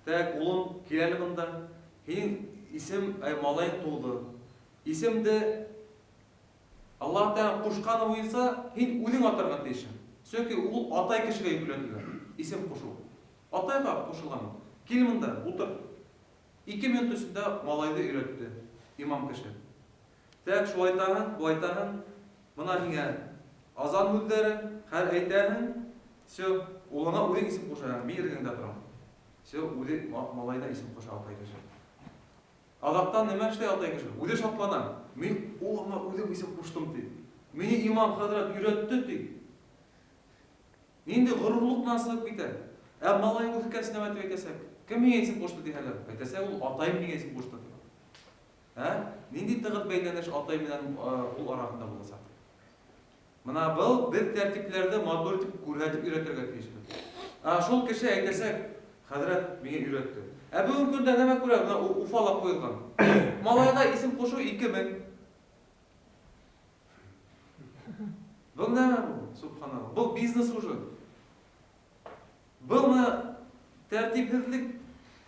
Так, улым келәлі бұнда. Хейін исем малайын туылды. Исемді Аллах Тағала қошқаны бойынса, хейін өлің атарған дейші. Сөйке ол атай кішіге үйретілді. Исем қошу. Атайға қошылған. Кел мұнда, отыр. 2 минут үстінде малайды үйретті. Имам кіші. Так, шу айтағын, бұл айтағын. Мұна хейін азан мүлдері, қәр айтағын. Все, олыңа өлің исем қошағын. Мен ергенде тұрам. Все, өлің малайда исем қоша атай кіші. Адақтан неме іште атай кіші. Өлі шатлана. Мен олыңа өлің исем қоштым дейді. Мені имам Хадрат үйретті дейді. Енді ғұрурлық насып бейті. Малай өткәсіне мәтіп айтасақ, кім мен есім қошты дейхәлі? Айтасақ, ол атайым мен есім қошты дейді. Ненде тығыт бәйленеш атайым менен ол арақында боласақ. Мына бұл бір тәртіплерді мадуртіп, көрәтіп үйретерге тейшілі. Шол кіші айтасақ, Хадрат мене үйретті. Бүгін күнде неме көрі? Уфала қойылған. Малайға есім қошу 2000. Бұл неме бұл? Субханалла. Бұл бизнес уже. Бұл тәртіпсіздік